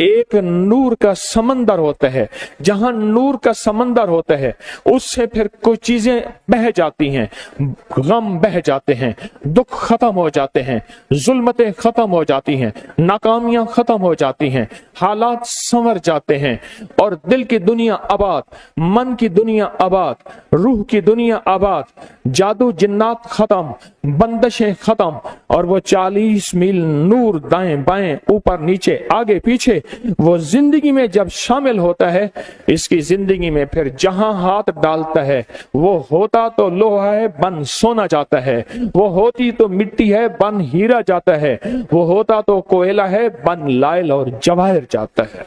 ایک نور کا سمندر ہوتا ہے، جہاں نور کا سمندر ہوتا ہے اس سے پھر کوئی چیزیں بہہ جاتی ہیں، غم بہہ جاتے ہیں، دکھ ختم ہو جاتے ہیں، ظلمتیں ختم ہو جاتی ہیں، ناکامیاں ختم ہو جاتی ہیں، حالات سنور جاتے ہیں، اور دل کی دنیا آباد، من کی دنیا آباد، روح کی دنیا آباد، جادو جنات ختم، بندشیں ختم، اور وہ 40 میل نور دائیں بائیں اوپر نیچے آگے پیچھے وہ زندگی میں جب شامل ہوتا ہے، اس کی زندگی میں پھر جہاں ہاتھ ڈالتا ہے وہ ہوتا تو لوہا ہے بن سونا جاتا ہے، وہ ہوتی تو مٹی ہے بن ہیرا جاتا ہے، وہ ہوتا تو کوئلہ ہے بن لائل اور جواہر جاتا ہے۔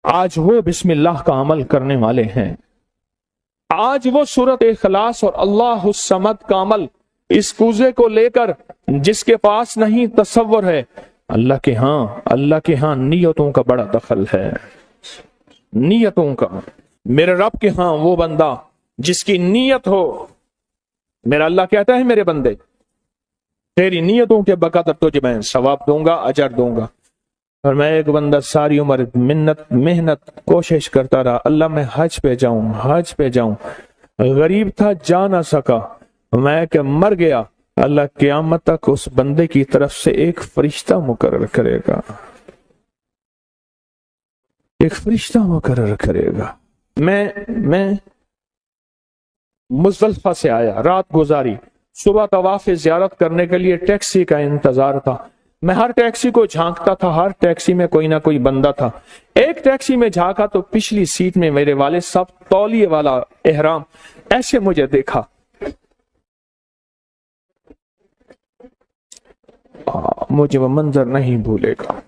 آج وہ بسم اللہ کا عمل کرنے والے ہیں، آج وہ سورۃ اخلاص اور اللہ الصمد کا عمل اس کوزے کو لے کر جس کے پاس نہیں تصور ہے، اللہ کے ہاں نیتوں کا بڑا دخل ہے، نیتوں کا۔ میرے رب کے ہاں وہ بندہ جس کی نیت ہو، میرا اللہ کہتا ہے میرے بندے تیری نیتوں کے بقدر تجھے میں ثواب دوں گا، اجر دوں گا۔ اور میں ایک بندہ ساری عمر محنت کوشش کرتا رہا، اللہ میں حج پہ جاؤں، غریب تھا جا نہ سکا، میں کہ مر گیا، اللہ قیامت تک اس بندے کی طرف سے ایک فرشتہ مقرر کرے گا، ایک فرشتہ مقرر کرے گا۔ میں مزدلفہ سے آیا، رات گزاری، صبح طواف زیارت کرنے کے لیے ٹیکسی کا انتظار تھا، میں ہر ٹیکسی کو جھانکتا تھا، ہر ٹیکسی میں کوئی نہ کوئی بندہ تھا۔ ایک ٹیکسی میں جھانکا تو پچھلی سیٹ میں میرے والد صاحب، تولیے والا احرام، ایسے مجھے دیکھا، مجھے وہ منظر نہیں بھولے گا۔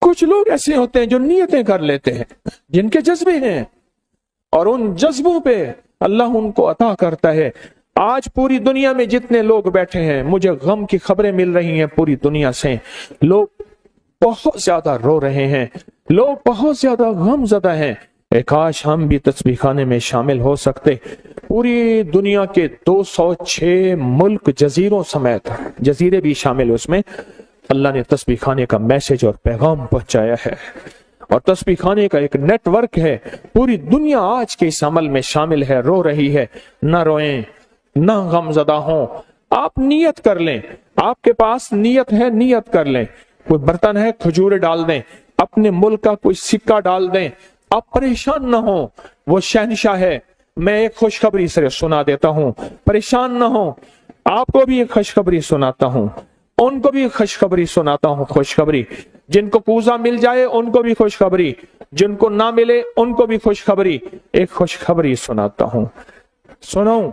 کچھ لوگ ایسے ہوتے ہیں جو نیتیں کر لیتے ہیں، جن کے جذبے ہیں، اور ان جذبوں پہ اللہ ان کو عطا کرتا ہے۔ آج پوری دنیا میں جتنے لوگ بیٹھے ہیں، مجھے غم کی خبریں مل رہی ہیں پوری دنیا سے، لوگ بہت زیادہ رو رہے ہیں، لوگ بہت زیادہ غم زدہ ہیں۔ کاش ہم بھی تسبیح خانے میں شامل ہو سکتے۔ پوری دنیا کے 206 ملک جزیروں سمیت، جزیرے بھی شامل اس میں، اللہ نے تسبیح خانے کا میسج اور پیغام پہنچایا ہے، اور تسبیح خانے کا ایک نیٹ ورک ہے، پوری دنیا آج کے اس عمل میں شامل ہے، رو رہی ہے۔ نہ روئیں، نہ غم زدہ ہوں، آپ نیت کر لیں، آپ کے پاس نیت ہے، نیت کر لیں، کوئی برتن ہے کھجورے ڈال دیں، اپنے ملک کا کوئی سکہ ڈال دیں، آپ پریشان نہ ہوں، وہ شہنشاہ ہے۔ میں ایک خوشخبری سے سنا دیتا ہوں، پریشان نہ ہوں، آپ کو بھی ایک خوشخبری سناتا ہوں، ان کو بھی خوشخبری سناتا ہوں، خوشخبری، جن کو کوزہ مل جائے ان کو بھی خوشخبری، جن کو نہ ملے ان کو بھی خوشخبری، ایک خوشخبری سناتا ہوں۔ سناؤں؟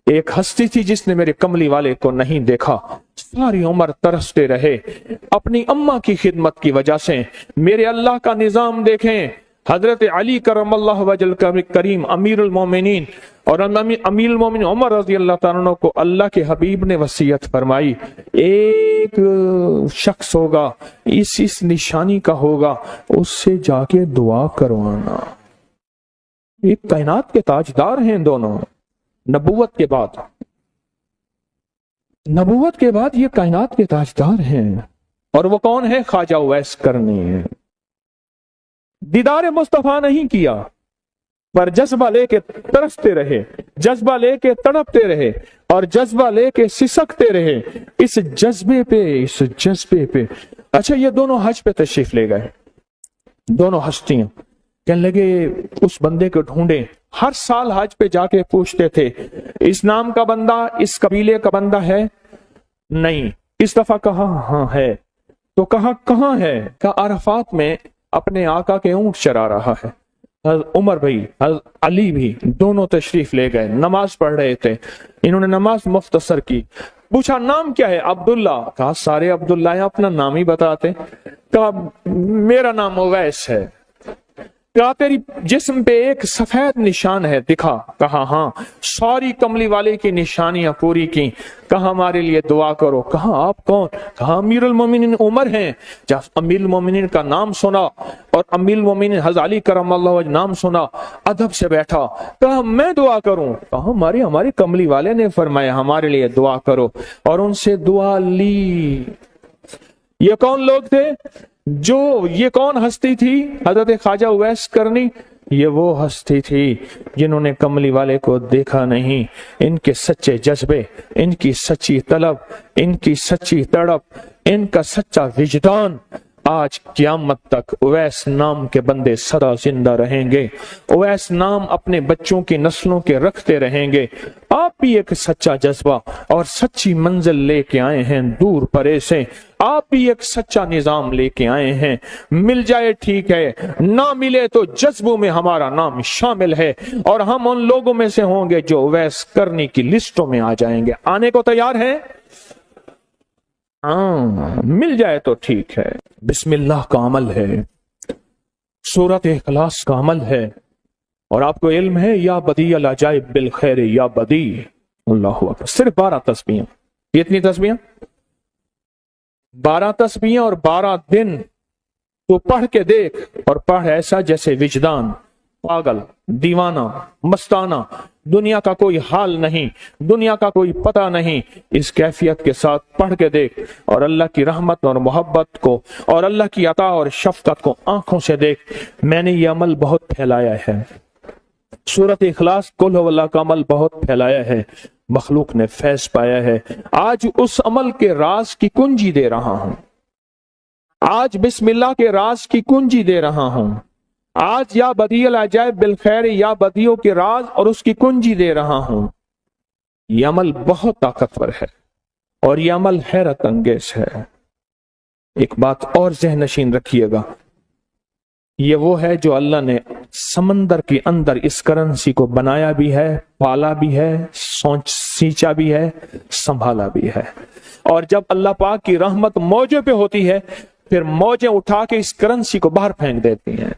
ایک ہستی تھی جس نے میرے کملی والے کو نہیں دیکھا، ساری عمر ترستے رہے اپنی اماں کی خدمت کی وجہ سے۔ میرے اللہ کا نظام دیکھیں، حضرت علی کرم اللہ وجل کریم امیر المومنین، اور امیر المومنین عمر رضی اللہ تعالیٰ عنہ کو اللہ کے حبیب نے وصیت فرمائی، ایک شخص ہوگا، اس نشانی کا ہوگا، اس سے جا کے دعا کروانا۔ ایک کائنات کے تاجدار ہیں دونوں، نبوت کے بعد یہ کائنات کے تاجدار ہیں، اور وہ کون ہے؟ خواجہ اویس کرنی ہے۔ دیدار مصطفیٰ نہیں کیا، پر جذبہ لے کے ترستے رہے، جذبہ لے کے تڑپتے رہے، اور جذبہ لے کے سسکتے رہے، اس جذبے پہ۔ اچھا، یہ دونوں حج پہ تشریف لے گئے، دونوں ہستیاں، کہنے لگے اس بندے کو ڈھونڈیں۔ ہر سال حج پہ جا کے پوچھتے تھے، اس نام کا بندہ، اس قبیلے کا بندہ ہے؟ نہیں۔ اس دفعہ کہا ہاں ہے، تو کہا کہاں ہے؟ کہا عرفات میں اپنے آقا کے اونٹ چرا رہا ہے۔ عمر بھی، علی بھی، دونوں تشریف لے گئے، نماز پڑھ رہے تھے، انہوں نے نماز مختصر کی، پوچھا نام کیا ہے؟ عبداللہ۔ کہا سارے عبداللہ ہیں، اپنا نام ہی بتاتے۔ کہا میرا نام اویس ہے۔ کہا تیری جسم پہ ایک سفید نشان ہے، دکھا۔ کہا ہاں، ساری کملی والے کی نشانیاں پوری کی۔ کہا ہمارے لیے دعا کرو۔ کہا آپ کون؟ کہا امیر المومنین عمر ہیں۔ جب امیر المومنین کا نام سنا اور امیر المومنین حضرت علی کرم اللہ وجہ نام سنا، ادب سے بیٹھا۔ کہا میں دعا کروں؟ کہا ہمارے کملی والے نے فرمایا ہمارے لیے دعا کرو، اور ان سے دعا لی۔ یہ کون لوگ تھے؟ یہ کون ہستی تھی؟ حضرت خواجہ اویس کرنی۔ یہ وہ ہستی تھی جنہوں نے کملی والے کو دیکھا نہیں۔ ان کے سچے جذبے، ان کی سچی طلب، ان کی سچی تڑپ، ان کا سچا وجدان، آج قیامت تک اویس نام کے بندے سدا زندہ رہیں گے۔ اویس نام اپنے بچوں کی نسلوں کے رکھتے رہیں گے۔ آپ بھی ایک سچا جذبہ اور سچی منزل لے کے آئے ہیں دور پرے سے۔ آپ بھی ایک سچا نظام لے کے آئے ہیں۔ مل جائے ٹھیک ہے، نہ ملے تو جذبوں میں ہمارا نام شامل ہے، اور ہم ان لوگوں میں سے ہوں گے جو اویس کرنی کی لسٹوں میں آ جائیں گے۔ آنے کو تیار ہیں؟ مل جائے تو ٹھیک ہے۔ بسم اللہ کا عمل ہے، سورۃ اخلاص کا عمل ہے، اور آپ کو علم ہے یا بدیع العجائب بالخیر یا بدیع۔ اللہ اکبر۔ صرف 12 تسبیحیں۔ کتنی تسبیحیں؟ 12 تسبیحیں اور 12 دن تو پڑھ کے دیکھ، اور پڑھ ایسا جیسے وجدان پاگل، دیوانہ، مستانہ، دنیا کا کوئی حال نہیں، دنیا کا کوئی پتہ نہیں، اس کیفیت کے ساتھ پڑھ کے دیکھ، اور اللہ کی رحمت اور محبت کو اور اللہ کی عطا اور شفقت کو آنکھوں سے دیکھ۔ میں نے یہ عمل بہت پھیلایا ہے، سورۃ اخلاص قل ہو اللہ کا عمل بہت پھیلایا ہے، مخلوق نے فیض پایا ہے۔ آج اس عمل کے راز کی کنجی دے رہا ہوں، آج بسم اللہ کے راز کی کنجی دے رہا ہوں، آج یا بدیع العجائب بالخیر یا بدیعوں کے راز اور اس کی کنجی دے رہا ہوں۔ یہ عمل بہت طاقتور ہے اور یہ عمل حیرت انگیز ہے۔ ایک بات اور ذہن نشین رکھیے گا، یہ وہ ہے جو اللہ نے سمندر کے اندر اس کرنسی کو بنایا بھی ہے، پالا بھی ہے، سینچا بھی ہے، سنبھالا بھی ہے، اور جب اللہ پاک کی رحمت موجوں پہ ہوتی ہے پھر موجیں اٹھا کے اس کرنسی کو باہر پھینک دیتی ہیں۔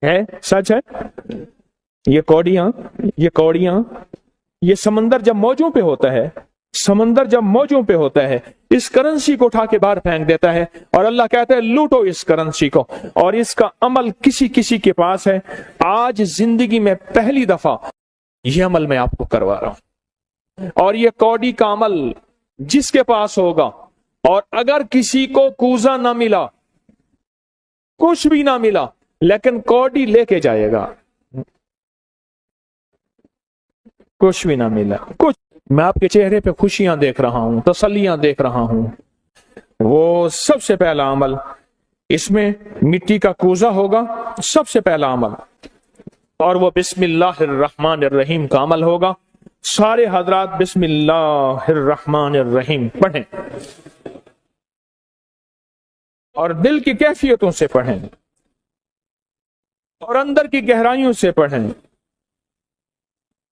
ہے سچ ہے؟ یہ کوڑیاں یہ سمندر جب موجوں پہ ہوتا ہے، سمندر جب موجوں پہ ہوتا ہے اس کرنسی کو اٹھا کے باہر پھینک دیتا ہے، اور اللہ کہتا ہے لوٹو اس کرنسی کو، اور اس کا عمل کسی کے پاس ہے۔ آج زندگی میں پہلی دفعہ یہ عمل میں آپ کو کروا رہا ہوں، اور یہ کوڑی کا عمل جس کے پاس ہوگا، اور اگر کسی کو کوزہ نہ ملا، کچھ بھی نہ ملا، لیکن کوڑی لے کے جائے گا، کچھ بھی نہ ملا، کچھ میں آپ کے چہرے پہ خوشیاں دیکھ رہا ہوں، تسلیاں دیکھ رہا ہوں۔ وہ سب سے پہلا عمل، اس میں مٹی کا کوزہ ہوگا، سب سے پہلا عمل، اور وہ بسم اللہ الرحمن الرحیم کا عمل ہوگا۔ سارے حضرات بسم اللہ الرحمن الرحیم پڑھیں، اور دل کی کیفیتوں سے پڑھیں، اور اندر کی گہرائیوں سے پڑھیں،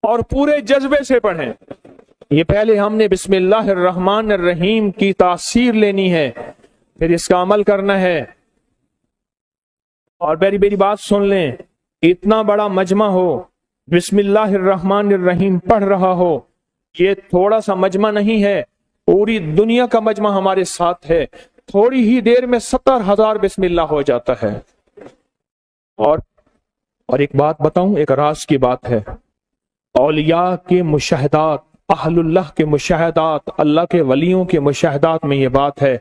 اور پورے جذبے سے پڑھیں۔ یہ پہلے ہم نے بسم اللہ الرحمن الرحیم کی تاثیر لینی ہے، پھر اس کا عمل کرنا ہے۔ اور میری بات سن لیں، اتنا بڑا مجمع ہو، بسم اللہ الرحمن الرحیم پڑھ رہا ہو، یہ تھوڑا سا مجمع نہیں ہے، پوری دنیا کا مجمع ہمارے ساتھ ہے، تھوڑی ہی دیر میں 70,000 بسم اللہ ہو جاتا ہے۔ اور ایک بات بتاؤں، ایک راز کی بات ہے، اولیاء کے مشاہدات، اہل اللہ کے مشاہدات، اللہ کے ولیوں کے مشاہدات میں یہ بات ہے،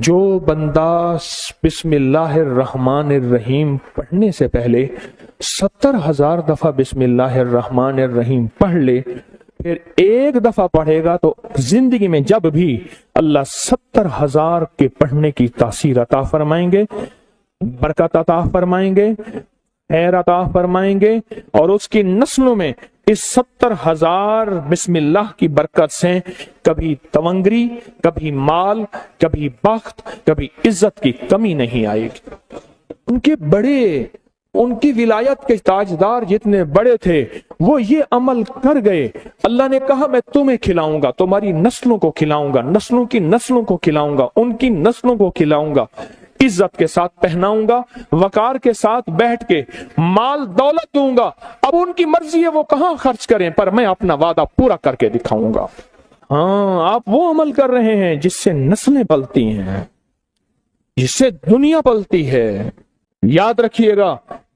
جو بندہ بسم اللہ الرحمن الرحیم پڑھنے سے پہلے 70,000 دفعہ بسم اللہ الرحمن الرحیم پڑھ لے، پھر ایک دفعہ پڑھے گا تو زندگی میں جب بھی اللہ 70,000 کے پڑھنے کی تاثیر عطا فرمائیں گے، برکت عطا فرمائیں گے، خیر عطا فرمائیں گے، اور اس کی نسلوں میں اس 70,000 بسم اللہ کی برکت سے کبھی تونگری، کبھی مال، کبھی بخت، کبھی عزت کی کمی نہیں آئے گی۔ ان کی ولایت کے تاجدار جتنے بڑے تھے وہ یہ عمل کر گئے، اللہ نے کہا میں تمہیں کھلاؤں گا، تمہاری نسلوں کو کھلاؤں گا، نسلوں کی نسلوں کو کھلاؤں گا، ان کی نسلوں کو کھلاؤں گا، عزت کے ساتھ پہناؤں گا، وقار کے ساتھ بیٹھ کے مال دولت دوں گا، اب ان کی مرضی ہے وہ کہاں خرچ کریں، پر میں اپنا وعدہ پورا کر کے دکھاؤں گا۔ ہاں، آپ وہ عمل کر رہے ہیں جس سے نسلیں پلتی ہیں، جس سے دنیا پلتی ہے۔ یاد رکھیے گا،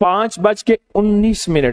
5:19।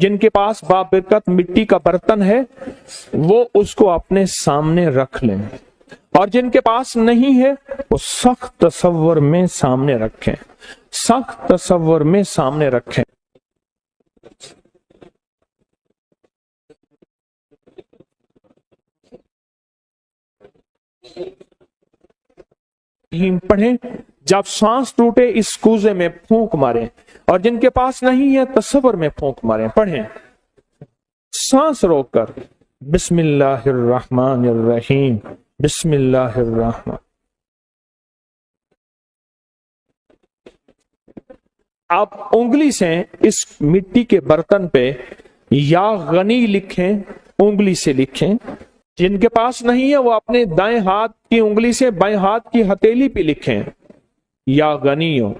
جن کے پاس بابرکت مٹی کا برتن ہے وہ اس کو اپنے سامنے رکھ لیں، اور جن کے پاس نہیں ہے وہ سخت تصور میں سامنے رکھیں، سخت تصور میں سامنے رکھیں۔ پڑھیں، جب سانس ٹوٹے اس کوزے میں پھونک ماریں، اور جن کے پاس نہیں ہے تصور میں پھونک ماریں۔ پڑھیں سانس روک کر، بسم اللہ الرحمن الرحیم، بسم اللہ الرحمن۔ آپ انگلی سے اس مٹی کے برتن پہ یا غنی لکھیں، انگلی سے لکھیں۔ جن کے پاس نہیں ہے وہ اپنے دائیں ہاتھ کی انگلی سے بائیں ہاتھ کی ہتھیلی پہ لکھیں، یا غنی ہو۔